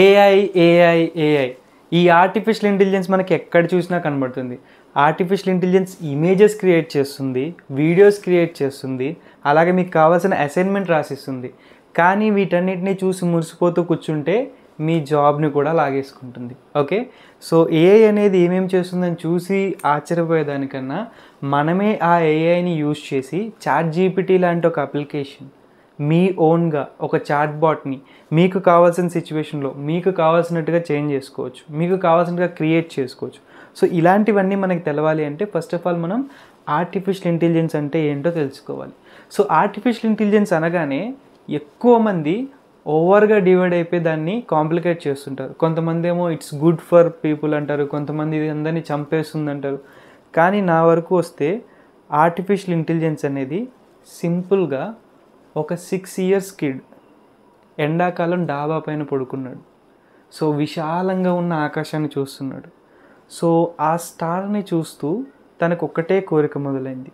AI AI AI ఈ artificial intelligence మనకి ఎక్కడ చూసినా కనబడుతుంది. ఆర్టిఫిషియల్ ఇంటెలిజెన్స్ ఇమేజెస్ క్రియేట్ చేస్తుంది, వీడియోస్ క్రియేట్ చేస్తుంది, అలాగే మీకు కావాల్సిన అసైన్మెంట్ రాసిస్తుంది. కానీ వీటన్నిటిని చూసి మురిసిపోతూ కూర్చుంటే మీ జాబ్ని కూడా లాగేసుకుంటుంది. ఓకే, సో ఏఐ అనేది ఏమేమి చేస్తుందని చూసి ఆశ్చర్యపోయేదానికన్నా మనమే ఆ ఏఐని యూజ్ చేసి ChatGPT లాంటి ఒక అప్లికేషన్ మీ ఓన్గా ఒక చాట్ బాట్ని మీకు కావాల్సిన సిచ్యువేషన్లో మీకు కావాల్సినట్టుగా చేంజ్ చేసుకోవచ్చు, మీకు కావాల్సినట్టుగా క్రియేట్ చేసుకోవచ్చు. సో ఇలాంటివన్నీ మనకి తెలవాలి అంటే ఫస్ట్ ఆఫ్ ఆల్ మనం ఆర్టిఫిషియల్ ఇంటెలిజెన్స్ అంటే ఏంటో తెలుసుకోవాలి. సో ఆర్టిఫిషియల్ ఇంటెలిజెన్స్ అనగానే ఎక్కువ మంది ఓవర్గా డివైడ్ అయిపోయి దాన్ని కాంప్లికేట్ చేస్తుంటారు. కొంతమంది ఏమో ఇట్స్ గుడ్ ఫర్ పీపుల్ అంటారు, కొంతమంది ఇది అందరినీ చంపేస్తుంది అంటారు. కానీ నా వరకు వస్తే ఆర్టిఫిషియల్ ఇంటెలిజెన్స్ అనేది సింపుల్గా ఒక 6 years కిడ్ ఎండాకాలం డాబా పైన పడుకున్నాడు. సో విశాలంగా ఉన్న ఆకాశాన్ని చూస్తున్నాడు. సో ఆ స్టార్ని చూస్తూ తనకు ఒక్కటే కోరిక మొదలైంది,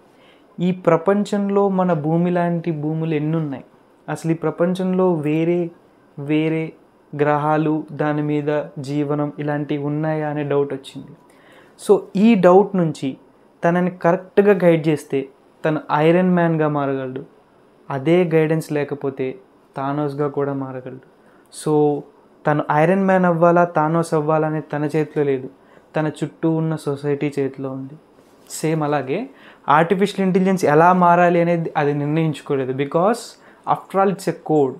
ఈ ప్రపంచంలో మన భూమి లాంటి భూములు ఎన్ని ఉన్నాయి, అసలు ఈ ప్రపంచంలో వేరే వేరే గ్రహాలు దాని మీద జీవనం ఇలాంటివి ఉన్నాయా అనే డౌట్ వచ్చింది. సో ఈ డౌట్ నుంచి తనని కరెక్ట్గా గైడ్ చేస్తే తను ఐరన్ మ్యాన్గా మారగలడు. అదే గైడెన్స్ లేకపోతే థానోస్గా కూడా మారగలడు. సో తను ఐరన్ మ్యాన్ అవ్వాలా థానోస్ అవ్వాలా అనేది తన చేతిలో లేదు, తన చుట్టూ ఉన్న సొసైటీ చేతిలో ఉంది. సేమ్ అలాగే ఆర్టిఫిషియల్ ఇంటెలిజెన్స్ ఎలా మారాలి అనేది అది నిర్ణయించుకోలేదు. Because after all it's a code.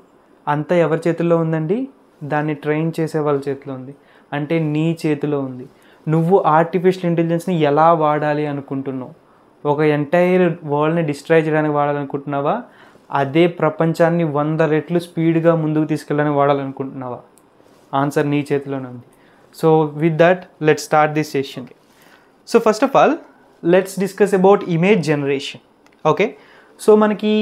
అంతా ఎవరి చేతిలో ఉందండి? దాన్ని ట్రైన్ చేసే వాళ్ళ చేతిలో ఉంది. అంటే నీ చేతిలో ఉంది. నువ్వు ఆర్టిఫిషియల్ ఇంటెలిజెన్స్ని ఎలా వాడాలి అనుకుంటున్నావు? ఒక ఎంటైర్ వరల్డ్ని డిస్ట్రాయ్ చేయడానికి వాడాలనుకుంటున్నావా? అదే ప్రపంచాన్ని 100 రెట్లు స్పీడ్గా ముందుకు తీసుకెళ్ళడానికి వాడాలనుకుంటున్నావా? ఆన్సర్ నీ చేతిలోనే ఉంది. So with that let's start this session. So first of all let's discuss about image generation. Okay, so మనకి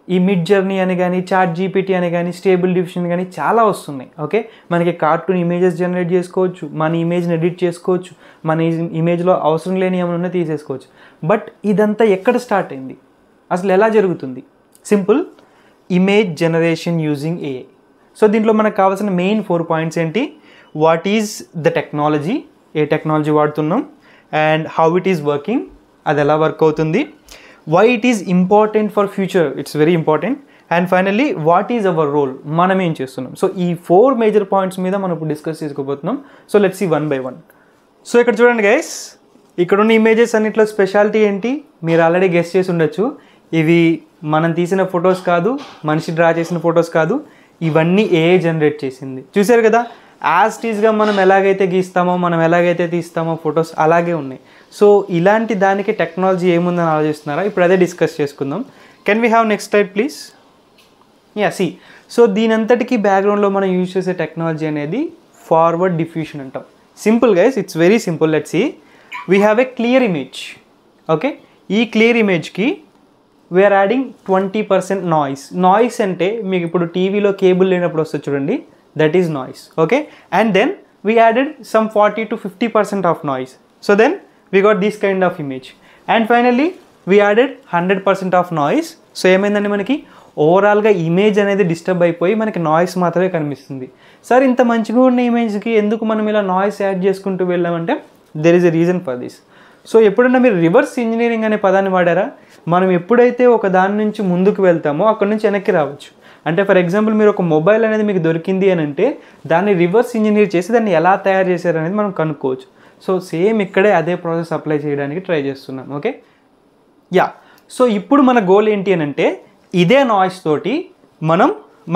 ఈ మిడ్ జర్నీ అని కానీ ChatGPT అని కానీ స్టేబుల్ డిఫ్యూషన్ కానీ చాలా వస్తున్నాయి. ఓకే, మనకి కార్టూన్ ఇమేజెస్ జనరేట్ చేసుకోవచ్చు, మన ఇమేజ్ని ఎడిట్ చేసుకోవచ్చు, మన ఇమేజ్లో అవసరం లేని ఏమైనా తీసేసుకోవచ్చు. బట్ ఇదంతా ఎక్కడ స్టార్ట్ అయింది, అసలు ఎలా జరుగుతుంది? Simple, image generation using AI. So దీంట్లో మనకు కావాల్సిన మెయిన్ 4 points ఏంటి? వాట్ ఈజ్ ద టెక్నాలజీ, ఏ టెక్నాలజీ వాడుతున్నాం, and how it is working, అది ఎలా వర్క్ అవుతుంది, why it is important for future, it's very important, and finally what is our role, మనం ఏం చేస్తున్నాం. సో ఈ 4 major points మీద మనం ఇప్పుడు డిస్కస్ చేసుకోబోతున్నాం. So let's see one by one. So ఇక్కడ చూడండి గైస్, ఇక్కడున్న ఇమేజెస్ అన్నిట్లో స్పెషాలిటీ ఏంటి మీరు ఆల్రెడీ గెస్ చేసి ఉండొచ్చు. ఇవి మనం తీసిన ఫొటోస్ కాదు, మనిషి డ్రా చేసిన ఫొటోస్ కాదు, ఇవన్నీ ఏఐ జనరేట్ చేసింది. చూసారు కదా, యాజ్ టీజ్గా మనం ఎలాగైతే గీస్తామో మనం ఎలాగైతే తీస్తామో ఫొటోస్ అలాగే ఉన్నాయి. సో ఇలాంటి దానికి టెక్నాలజీ ఏముందని ఆలోచిస్తున్నారా? ఇప్పుడు అదే డిస్కస్ చేసుకుందాం. Can we have next slide please? Yeah, see. So దీనంతటికీ బ్యాక్గ్రౌండ్లో మనం యూజ్ చేసే టెక్నాలజీ అనేది ఫార్వర్డ్ డిఫ్యూషన్ అంటాం. Simple guys, it's very simple. Let's see, we have a clear image. Okay, ఈ క్లియర్ ఇమేజ్కి వీఆర్ యాడింగ్ 20% నాయిస్. నాయిస్ అంటే మీకు ఇప్పుడు టీవీలో కేబుల్ లేనప్పుడు వస్తుంది చూడండి, that is noise. Okay, and then we added some 40 to 50% of noise. So then we got this kind of image. And finally we added 100% of noise. So ఏమైందండి, మనకి ఓవరాల్గా ఇమేజ్ అనేది డిస్టర్బ్ అయిపోయి మనకి నాయిస్ మాత్రమే కనిపిస్తుంది. సార్ ఇంత మంచిగా ఉన్న ఇమేజ్కి ఎందుకు మనం ఇలా నాయిస్ యాడ్ చేసుకుంటూ వెళ్ళామంటే there is a reason for this. So ఎప్పుడన్నా మీరు రివర్స్ ఇంజనీరింగ్ అనే పదాన్ని వాడారా? మనం ఎప్పుడైతే ఒక దాని నుంచి ముందుకు వెళ్తామో అక్కడ నుంచి వెనక్కి రావచ్చు. అంటే ఫర్ ఎగ్జాంపుల్ మీరు ఒక మొబైల్ అనేది మీకు దొరికింది అని అంటే దాన్ని రివర్స్ ఇంజనీర్ చేసి దాన్ని ఎలా తయారు చేశారు అనేది మనం కనుక్కోవచ్చు. సో సేమ్ ఇక్కడే అదే ప్రాసెస్ అప్లై చేయడానికి ట్రై చేస్తున్నాం. Okay, yeah. సో ఇప్పుడు మన గోల్ ఏంటి అని అంటే ఇదే నాయిస్ తోటి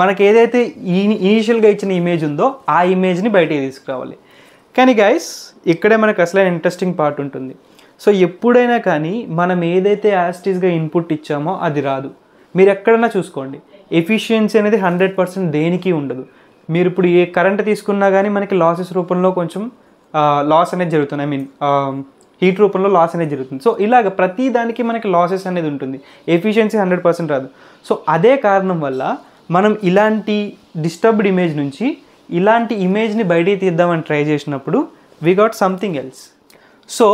మనకి ఏదైతే ఇనీషియల్గా ఇచ్చిన ఇమేజ్ ఉందో ఆ ఇమేజ్ని బయటికి తీసుకురావాలి. కానీ గైస్ ఇక్కడే మనకు అసలైన ఇంట్రెస్టింగ్ పార్ట్ ఉంటుంది. సో ఎప్పుడైనా కానీ మనం ఏదైతే యాస్టీస్గా ఇన్పుట్ ఇచ్చామో అది రాదు. మీరు ఎక్కడైనా చూసుకోండి, ఎఫిషియన్సీ అనేది 100% దేనికి ఉండదు. మీరు ఇప్పుడు ఏ కరెంట్ తీసుకున్నా కానీ మనకి లాసెస్ రూపంలో కొంచెం లాస్ అనేది జరుగుతుంది. ఐ మీన్ హీట్ రూపంలో లాస్ అనేది జరుగుతుంది. సో ఇలాగ ప్రతి దానికి మనకి లాసెస్ అనేది ఉంటుంది, ఎఫిషియన్సీ 100% రాదు. సో అదే కారణం వల్ల మనం ఇలాంటి డిస్టర్బ్డ్ ఇమేజ్ నుంచి ఇలాంటి ఇమేజ్ని బయటికి తీద్దామని ట్రై చేసినప్పుడు we got something else. So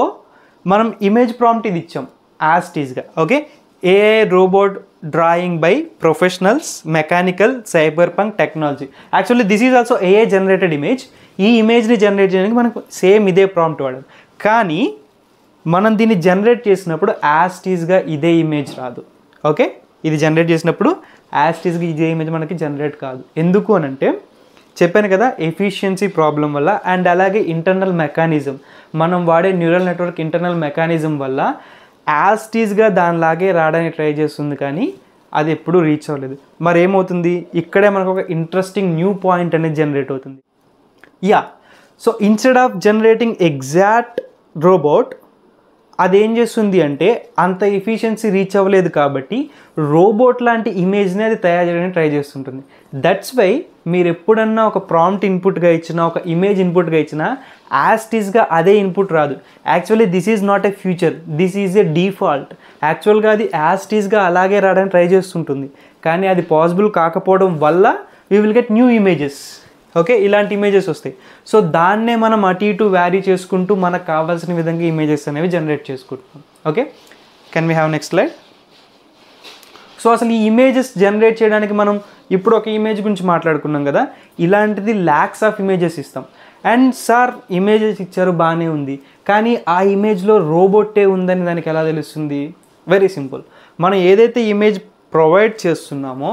మనం ఇమేజ్ ప్రాంప్ట్ ఇది ఇచ్చాం యాజ్ టీజ్గా. Okay, AI robot drawing by professionals mechanical cyberpunk technology. Actually this is also AI generated image. ఈ ఇమేజ్ని జనరేట్ చేయడానికి మనకు సేమ్ ఇదే ప్రాంప్ట్ వాడాలి. కానీ మనం దీన్ని జనరేట్ చేసినప్పుడు యాస్టీస్గా ఇదే ఇమేజ్ రాదు. ఓకే, ఇది జనరేట్ చేసినప్పుడు యాస్టీస్గా ఇదే ఇమేజ్ మనకి జనరేట్ కాదు. ఎందుకు అని అంటే చెప్పాను కదా, ఎఫిషియన్సీ ప్రాబ్లం వల్ల అండ్ అలాగే ఇంటర్నల్ మెకానిజం, మనం వాడే న్యూరల్ నెట్వర్క్ ఇంటర్నల్ మెకానిజం వల్ల యాస్టీస్గా దానిలాగే రావడానికి ట్రై చేస్తుంది, కానీ అది ఎప్పుడూ రీచ్ అవ్వలేదు. మరి ఏమవుతుంది, ఇక్కడే మనకు ఒక ఇంట్రెస్టింగ్ న్యూ పాయింట్ అనేది జనరేట్ అవుతుంది. Yeah, so instead of generating exact robot, అదేం చేస్తుంది అంటే అంత ఎఫిషియన్సీ రీచ్ అవ్వలేదు కాబట్టి రోబోట్ లాంటి ఇమేజ్ని అది తయారు చేయడానికి ట్రై చేస్తుంటుంది. దట్స్ వై మీరు ఎప్పుడన్నా ఒక ప్రాంప్ట్ ఇన్పుట్గా ఇచ్చినా, ఒక ఇమేజ్ ఇన్పుట్గా ఇచ్చినా యాస్టీస్గా అదే ఇన్పుట్ రాదు. Actually this is not a future, this is a default. యాక్చువల్గా అది యాస్టీస్గా అలాగే రావడానికి ట్రై చేస్తుంటుంది, కానీ అది పాసిబుల్ కాకపోవడం వల్ల we will get new images. Okay, ఇలాంటి ఇమేజెస్ వస్తాయి. సో దాన్నే మనం అటు ఇటు వ్యారీ చేసుకుంటూ మనకు కావాల్సిన విధంగా ఇమేజెస్ అనేవి జనరేట్ చేసుకుంటున్నాం. Okay, can we have next slide. So అసలు ఈ ఇమేజెస్ జనరేట్ చేయడానికి మనం ఇప్పుడు ఒక ఇమేజ్ గురించి మాట్లాడుకున్నాం కదా, ఇలాంటిది ల్యాక్స్ ఆఫ్ ఇమేజెస్ ఇస్తాం. అండ్ సార్ ఇమేజెస్ ఇచ్చారు బాగానే ఉంది, కానీ ఆ ఇమేజ్లో రోబోటే ఉందని దానికి ఎలా తెలుస్తుంది? వెరీ సింపుల్, మనం ఏదైతే ఇమేజ్ ప్రొవైడ్ చేస్తున్నామో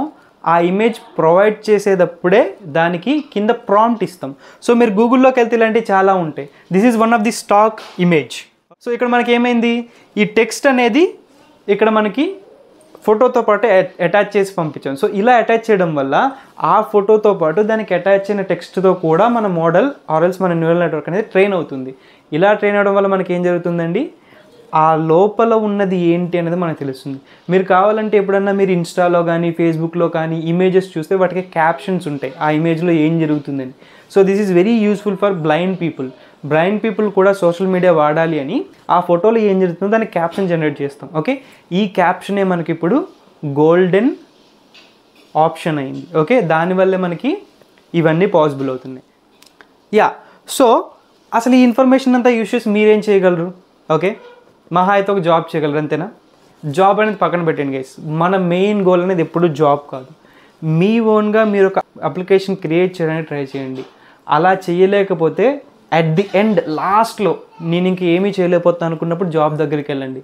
ఆ ఇమేజ్ ప్రొవైడ్ చేసేటప్పుడే దానికి కింద ప్రాంప్ట్ ఇస్తాం. సో మీరు గూగుల్లోకి వెళ్తే ఇలాంటివి చాలా ఉంటాయి. This is one of the stock image. So ఇక్కడ మనకి ఏమైంది, ఈ టెక్స్ట్ అనేది ఇక్కడ మనకి ఫోటోతో పాటు అటాచ్ చేసి పంపించాం. సో ఇలా అటాచ్ చేయడం వల్ల ఆ ఫోటోతో పాటు దానికి అటాచ్ అయిన టెక్స్ట్తో కూడా మన మోడల్ ఆర్ఎల్స్ మన న్యూరల్ నెట్వర్క్ అనేది ట్రైన్ అవుతుంది. ఇలా ట్రైన్ అవ్వడం వల్ల మనకి ఏం జరుగుతుందండి, ఆ లోపల ఉన్నది ఏంటి అనేది మనకు తెలుస్తుంది. మీరు కావాలంటే ఎప్పుడన్నా మీరు ఇన్స్టాలో కానీ ఫేస్బుక్లో కానీ ఇమేజెస్ చూస్తే వాటికి క్యాప్షన్స్ ఉంటాయి, ఆ ఇమేజ్లో ఏం జరుగుతుందని. So this is very useful for blind people. Blind people కూడా సోషల్ మీడియా వాడాలి అని ఆ ఫోటోలో ఏం జరుగుతుందో దానికి క్యాప్షన్ జనరేట్ చేస్తాం. ఓకే, ఈ క్యాప్షనే మనకి ఇప్పుడు గోల్డెన్ ఆప్షన్ అయింది. ఓకే, దానివల్లే మనకి ఇవన్నీ పాసిబుల్ అవుతున్నాయి. యా, సో అసలు ఈ ఇన్ఫర్మేషన్ అంతా యూస్ చేసి మీరేం చేయగలరు? ఓకే, మహా అయితే ఒక జాబ్ చేయగలరు, అంతేనా? జాబ్ అనేది పక్కన పెట్టండి గైస్, మన మెయిన్ గోల్ అనేది ఎప్పుడు జాబ్ కాదు. మీ ఓన్గా మీరు ఒక అప్లికేషన్ క్రియేట్ చేయడానికి ట్రై చేయండి. అలా చేయలేకపోతే అట్ ది ఎండ్ లాస్ట్లో నేను ఇంక ఏమీ చేయలేకపోతాను అనుకున్నప్పుడు జాబ్ దగ్గరికి వెళ్ళండి.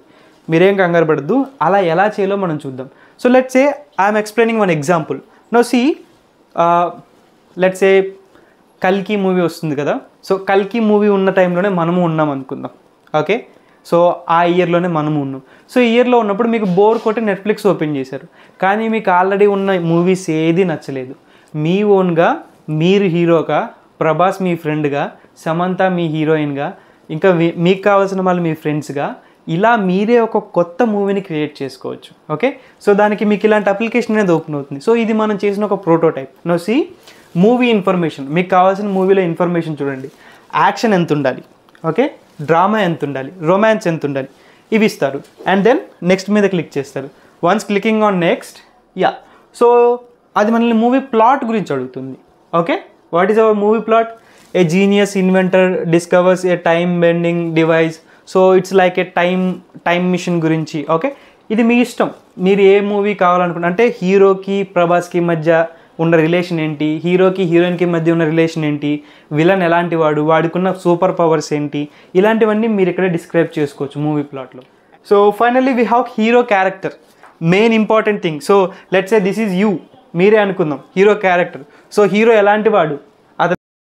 మీరేం కంగారు పడద్దు, అలా ఎలా చేయాలో మనం చూద్దాం. So let's say I'm explaining one example. No see, let's say కల్కి మూవీ వస్తుంది కదా. సో కల్కి మూవీ ఉన్న టైంలోనే మనము ఉన్నాం అనుకుందాం. ఓకే, సో ఆ ఇయర్లోనే మనము ఉన్నాం. సో ఈ ఇయర్లో ఉన్నప్పుడు మీకు బోర్ కొట్టి నెట్ఫ్లిక్స్ ఓపెన్ చేశారు, కానీ మీకు ఆల్రెడీ ఉన్న మూవీస్ ఏది నచ్చలేదు. మీ ఓన్గా మీరు హీరోగా, ప్రభాస్ మీ ఫ్రెండ్గా, సమంత మీ హీరోయిన్గా, ఇంకా మీకు కావాల్సిన వాళ్ళు మీ ఫ్రెండ్స్గా, ఇలా మీరే ఒక కొత్త మూవీని క్రియేట్ చేసుకోవచ్చు. ఓకే, సో దానికి మీకు ఇలాంటి అప్లికేషన్ అనేది ఓపెన్ అవుతుంది. సో ఇది మనం చేసిన ఒక prototype. No see, movie information, మీకు కావాల్సిన మూవీలో ఇన్ఫర్మేషన్ చూడండి. యాక్షన్ ఎంత ఉండాలి, ఓకే, డ్రామా ఎంత ఉండాలి, రొమాన్స్ ఎంత ఉండాలి, ఇవి ఇస్తారు. అండ్ దెన్ నెక్స్ట్ మీద క్లిక్ చేస్తారు. Once clicking on next, yeah, so అది మనల్ని మూవీ ప్లాట్ గురించి అడుగుతుంది. Okay, what is our movie plot? A genius inventor discovers a time bending device. So it's like a time machine గురించి. Okay, ఇది మీ ఇష్టం, మీరు ఏ మూవీ కావాలనుకుంటే, అంటే హీరోకి ప్రభాస్కి మధ్య ఉన్న రిలేషన్ ఏంటి, హీరోకి హీరోయిన్కి మధ్య ఉన్న రిలేషన్ ఏంటి, విలన్ ఎలాంటి వాడు, వాడుకున్న సూపర్ పవర్స్ ఏంటి, ఇలాంటివన్నీ మీరు ఇక్కడ డిస్క్రైబ్ చేసుకోవచ్చు మూవీ ప్లాట్లో. So finally we have hero character, main important thing. So let's say this is you, మీరే అనుకుందాం హీరో క్యారెక్టర్. సో హీరో ఎలాంటి వాడు,